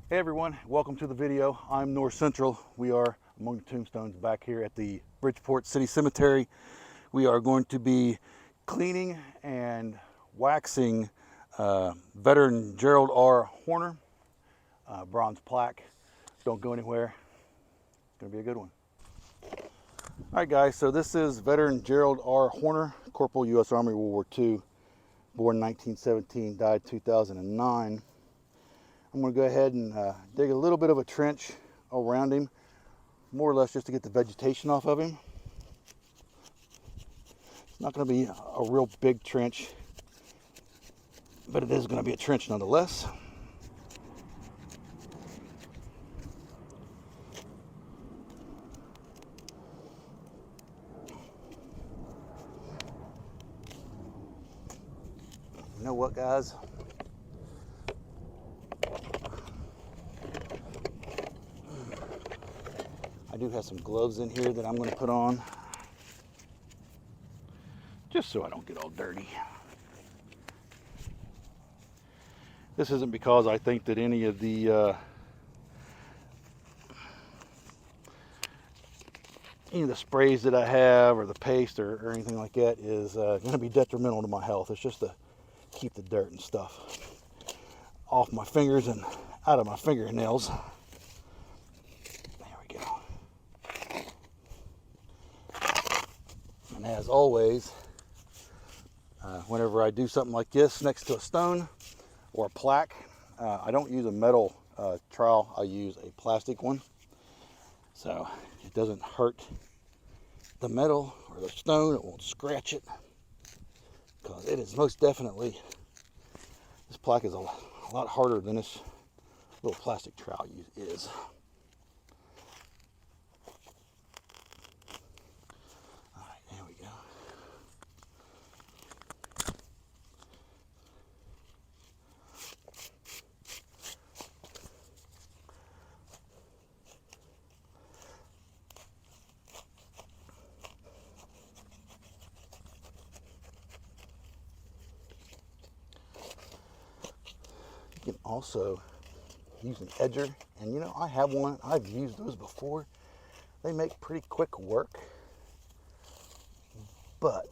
Hey everyone, welcome to the video. I'm North Central. We are among the tombstones back here at the Bridgeport City Cemetery. We are going to be cleaning and waxing Veteran Gerald R. Hornor, bronze plaque. Don't go anywhere. It's going to be a good one. All right, guys, so this is Veteran Gerald R. Hornor, Corporal, U.S. Army, World War II, born 1917, died 2009. I'm going to go ahead and dig a little bit of a trench around him, more or less just to get the vegetation off of him. It's not going to be a real big trench, but it is going to be a trench nonetheless. You know what, guys? I do have some gloves in here that I'm going to put on, just so I don't get all dirty. This isn't because I think that any of the sprays that I have or the paste or anything like that is going to be detrimental to my health. It's just to keep the dirt and stuff off my fingers and out of my fingernails. There we go. And as always, whenever I do something like this next to a stone or a plaque, I don't use a metal trowel. I use a plastic one, so it doesn't hurt the metal or the stone. It won't scratch it, because it is most definitely, this plaque is a lot harder than this little plastic trowel is. All right, there we go. You can also use an edger, and you know, I have one. I've used those before. They make pretty quick work, but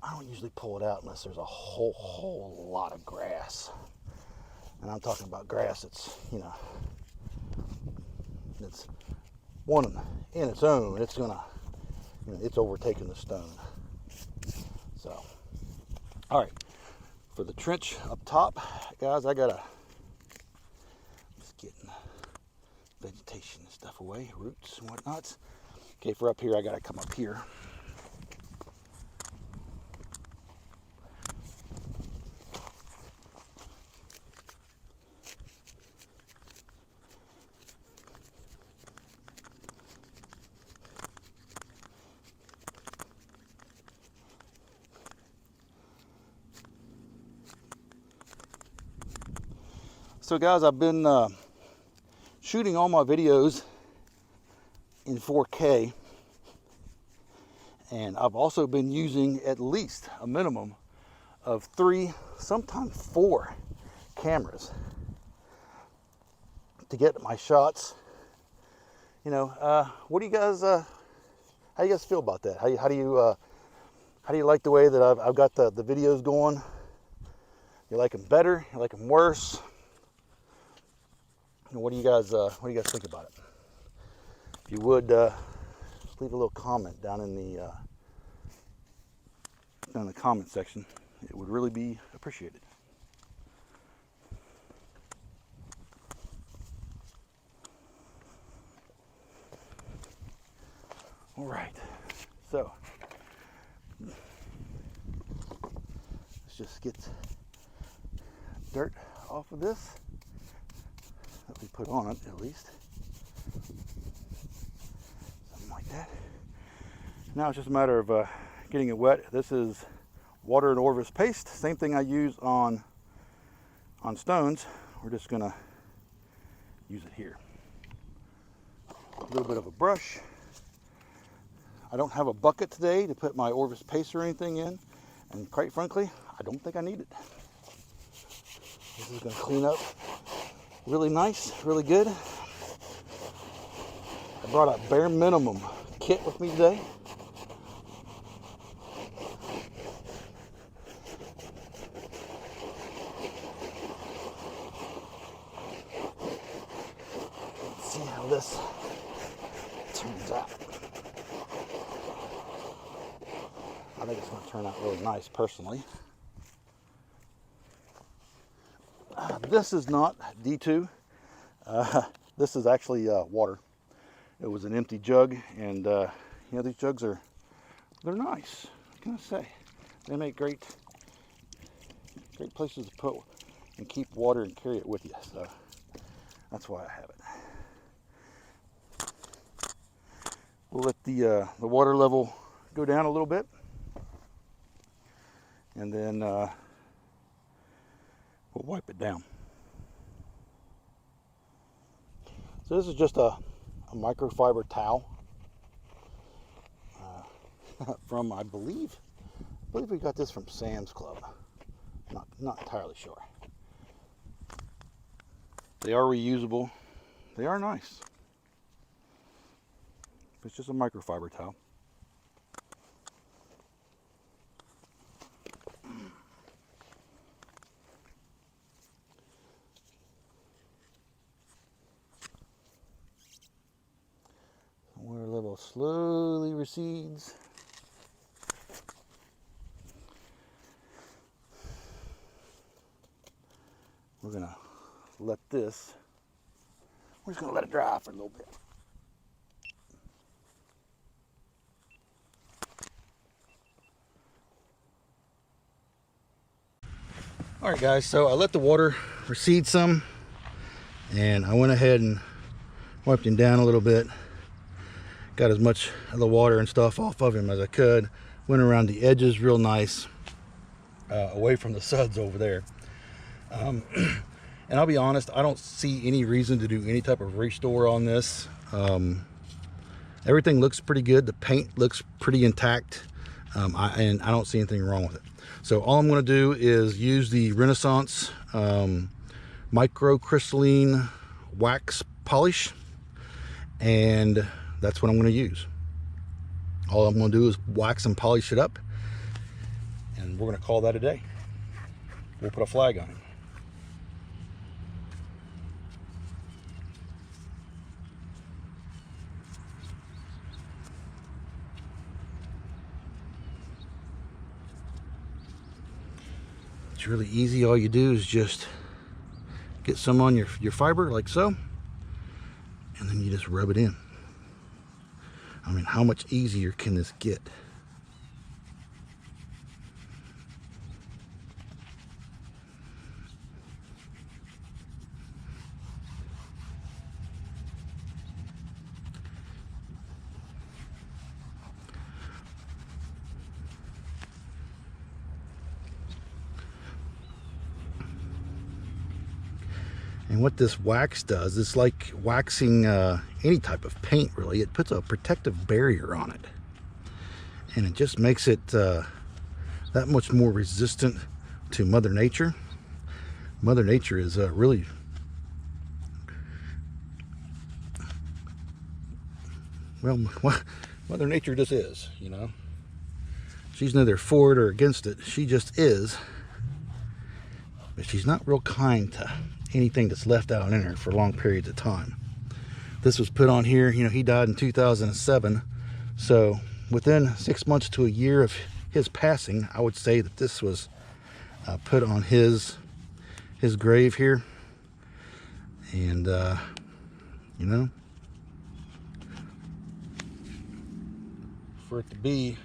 I don't usually pull it out unless there's a whole lot of grass. And I'm talking about grass that's, you know, it's one in its own. It's gonna, you know, it's overtaking the stone. So, all right, for the trench up top, guys, I gotta getting vegetation and stuff away, roots and whatnots. Okay, for up here, I gotta come up here. So guys, I've been shooting all my videos in 4K, and I've also been using at least a minimum of 3, sometimes 4 cameras to get my shots. You know, what do you guys, how do you guys feel about that? How do you like the way that I've got the videos going? You like them better? You like them worse? What do you guys think about it? If you would leave a little comment down in the comment section, it would really be appreciated. All right, so let's just get dirt off of this that we put on it, at least. Something like that. Now it's just a matter of getting it wet. This is water and Orvis paste, same thing I use on stones. We're just gonna use it here. A little bit of a brush. I don't have a bucket today to put my Orvis paste or anything in, and quite frankly, I don't think I need it. This is gonna clean up really nice, really good. I brought a bare minimum kit with me today. Let's see how this turns out. I think it's going to turn out really nice personally. This is not D2. This is actually water. It was an empty jug, and you know, these jugs they're nice. What can I say? They make great places to put and keep water and carry it with you. So that's why I have it. We'll let the water level go down a little bit, and then we'll wipe it down. So this is just a microfiber towel from, I believe we got this from Sam's Club. Not entirely sure. They are reusable. They are nice. It's just a microfiber towel. Water level slowly recedes. We're gonna let this, we're just gonna let it dry for a little bit. All right, guys, so I let the water recede some, and I went ahead and wiped him down a little bit. Got as much of the water and stuff off of him as I could. Went around the edges real nice, away from the suds over there. And I'll be honest, I don't see any reason to do any type of restore on this. Everything looks pretty good. The paint looks pretty intact, and I don't see anything wrong with it. So all I'm going to do is use the Renaissance microcrystalline wax polish, and that's what I'm going to use. All I'm going to do is wax and polish it up, and we're going to call that a day. We'll put a flag on it. It's really easy. All you do is just get some on your fiber like so, and then you just rub it in. I mean, how much easier can this get? And what this wax does, it's like waxing any type of paint, really. It puts a protective barrier on it, and it just makes it that much more resistant to Mother Nature. Mother Nature is really, well, Mother Nature just is, you know. She's neither for it or against it. She just is. But she's not real kind to anything that's left out in her for long periods of time. This was put on here, you know, he died in 2007. So within 6 months to a year of his passing, I would say that this was put on his grave here. And, you know, for it to be,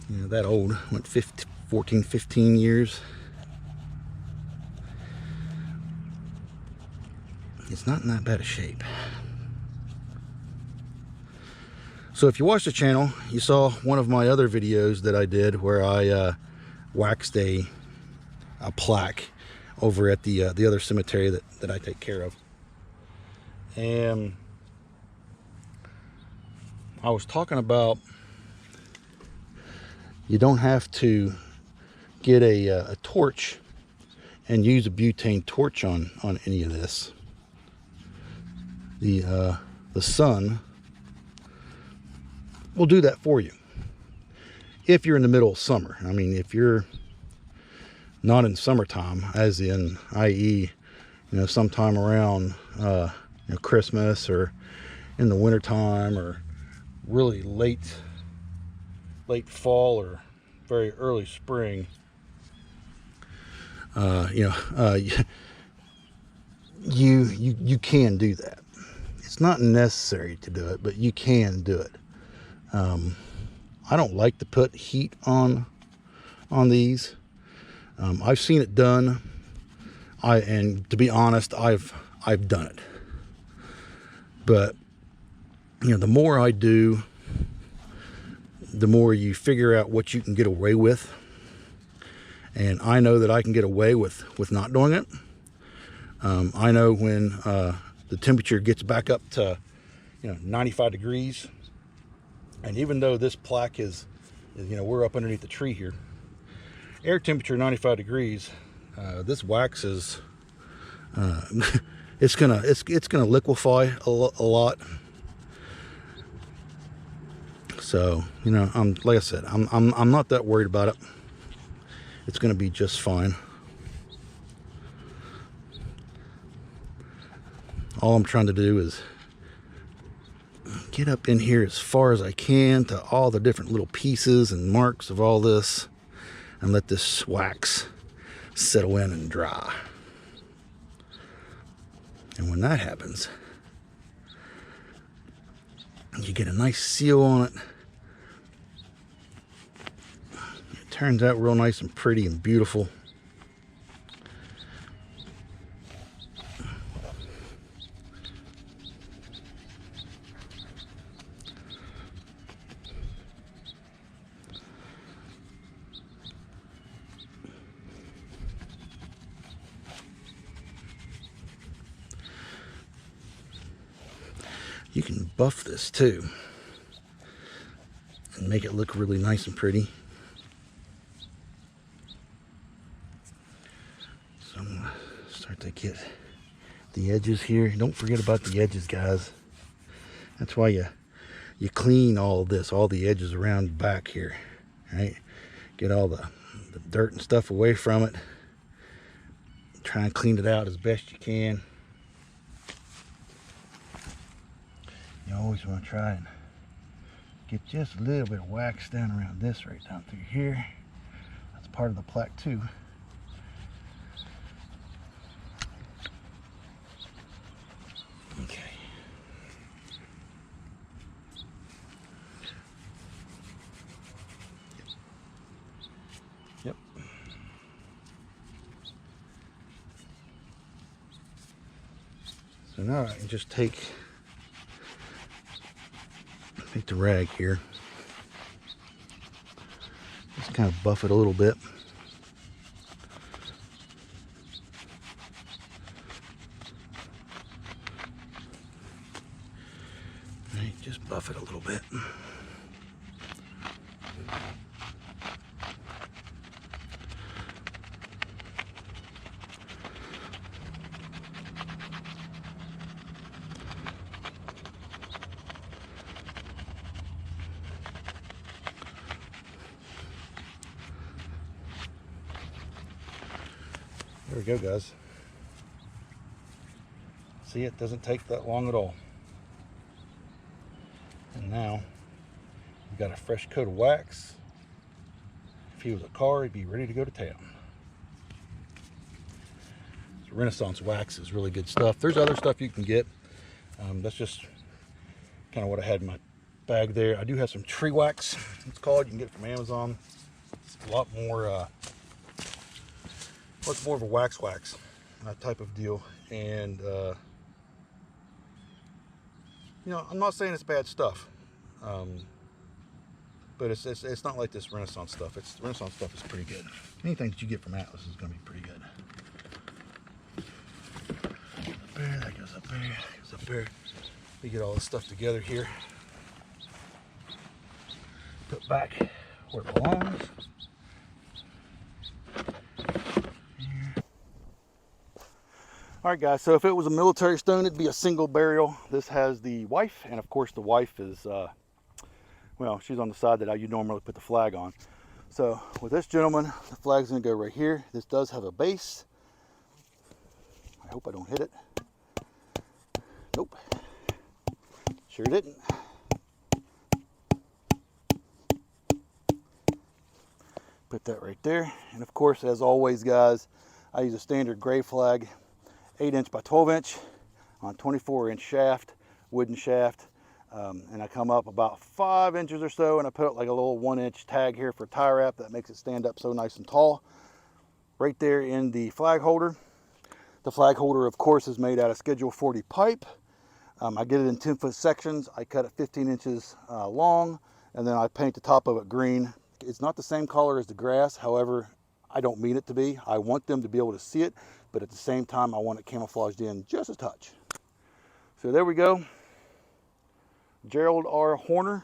you know, that old, went 14, 15 years. It's not in that bad a shape. So if you watched the channel, you saw one of my other videos that I did where I waxed a plaque over at the other cemetery that I take care of. And I was talking about you don't have to get a torch and use a butane torch on any of this, the sun will do that for you. If you're in the middle of summer, I mean, if you're not in summertime, as in, i.e., you know, sometime around you know, Christmas, or in the wintertime, or really late fall or very early spring, you know, you can do that. It's not necessary to do it, but you can do it. I don't like to put heat on these. I've seen it done. And to be honest, I've done it. But you know, the more I do, the more you figure out what you can get away with. And I know that I can get away with not doing it. I know when the temperature gets back up to, you know, 95 degrees, and even though this plaque is, you know, we're up underneath the tree here, air temperature 95 degrees, this wax is it's gonna liquefy a lot. So, you know, like I said, I'm not that worried about it. It's gonna be just fine. All I'm trying to do is get up in here as far as I can to all the different little pieces and marks of all this, and let this wax settle in and dry. And when that happens, you get a nice seal on it. It turns out real nice and pretty and beautiful. You can buff this too and make it look really nice and pretty. So I'm gonna start to get the edges here. Don't forget about the edges, guys. That's why you clean all this, all the edges around back here, right? Get all the dirt and stuff away from it. Try and clean it out as best you can. You always want to try and get just a little bit of wax down around this, right down through here. That's part of the plaque too. Okay. Yep. So now I can just take the rag here, just kind of buff it a little bit. Right, just buff it a little bit. There we go, guys. See, it doesn't take that long at all. And now we've got a fresh coat of wax. If he was a car, he'd be ready to go to town. So Renaissance wax is really good stuff. There's other stuff you can get. That's just kind of what I had in my bag there. I do have some tree wax, it's called. You can get it from Amazon. It's a lot more it's more of a wax type of deal. And you know, I'm not saying it's bad stuff, but it's not like this Renaissance stuff. The Renaissance stuff is pretty good. Anything that you get from Atlas is going to be pretty good. Up there, that goes up there, that goes up there. We get all this stuff together here, put back where it belongs. All right, guys, so if it was a military stone, it'd be a single burial. This has the wife, and of course the wife is, well, she's on the side that you normally put the flag on. So with this gentleman, the flag's gonna go right here. This does have a base. I hope I don't hit it. Nope, sure didn't. Put that right there. And of course, as always, guys, I use a standard gray flag, 8" by 12" on 24" shaft, wooden shaft. And I come up about 5 inches or so, and I put like a little 1" tag here for tie wrap that makes it stand up so nice and tall. Right there in the flag holder. The flag holder, of course, is made out of Schedule 40 pipe. I get it in 10-foot sections. I cut it 15 inches long, and then I paint the top of it green. It's not the same color as the grass. However, I don't mean it to be. I want them to be able to see it, but at the same time, I want it camouflaged in just a touch. So there we go. Gerald R. Hornor.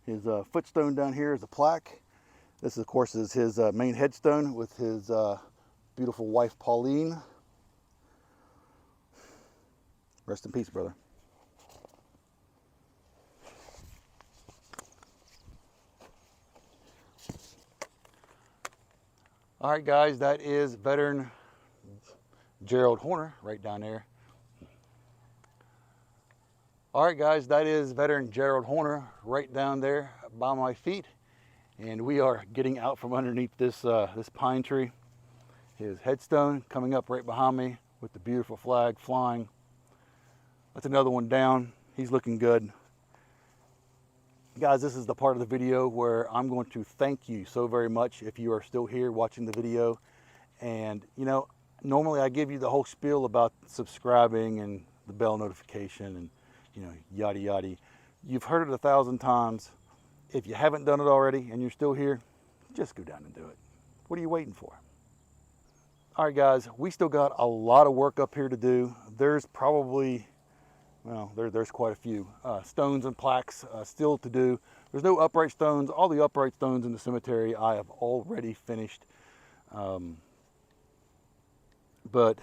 His footstone down here is a plaque. This, of course, is his main headstone with his beautiful wife, Pauline. Rest in peace, brother. All right, guys, that is Veteran Gerald Hornor right down there. All right, guys, that is Veteran Gerald Hornor right down there by my feet. And we are getting out from underneath this, this pine tree. His headstone coming up right behind me with the beautiful flag flying. That's another one down. He's looking good. Guys, this is the part of the video where I'm going to thank you so very much if you are still here watching the video. And, you know, normally I give you the whole spiel about subscribing and the bell notification and, you know, yada yada. You've heard it 1,000 times. If you haven't done it already and you're still here, just go down and do it. What are you waiting for? All right, guys, we still got a lot of work up here to do. There's probably, well, there's quite a few stones and plaques still to do. There's no upright stones. All the upright stones in the cemetery I have already finished. But a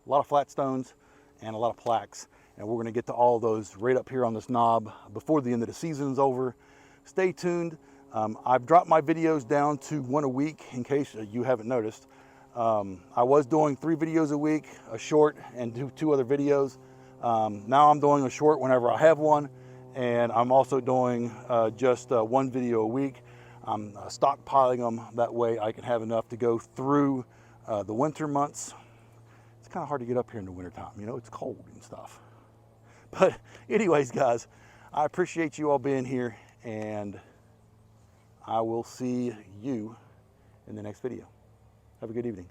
lot of flat stones and a lot of plaques. And we're going to get to all of those right up here on this knob before the end of the season's over. Stay tuned. I've dropped my videos down to 1 a week in case you haven't noticed. I was doing 3 videos a week, a short, and 2 other videos. Now I'm doing a short whenever I have one, and I'm also doing just 1 video a week. I'm stockpiling them, that way I can have enough to go through the winter months. It's kind of hard to get up here in the wintertime, you know, it's cold and stuff. But anyways, guys, I appreciate you all being here, and I will see you in the next video. Have a good evening.